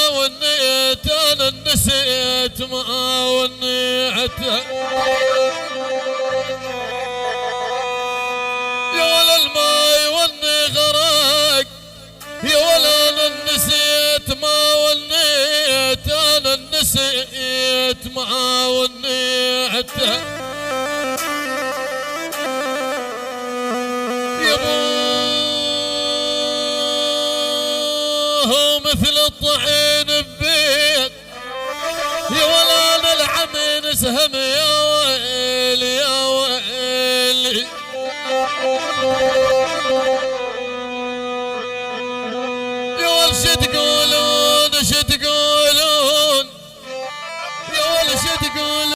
ونيت انا نسيت ما ونيته يا ولا الماي وني غرق يا ولا انا نسيت ما ونيت انا نسيت ما ونيته يبوه مثل الطحين ببيت يا ولا انا العمين سهم يا ويل يا ويلي يا ول شو تقولون شو تقولون يا ول شو تقولون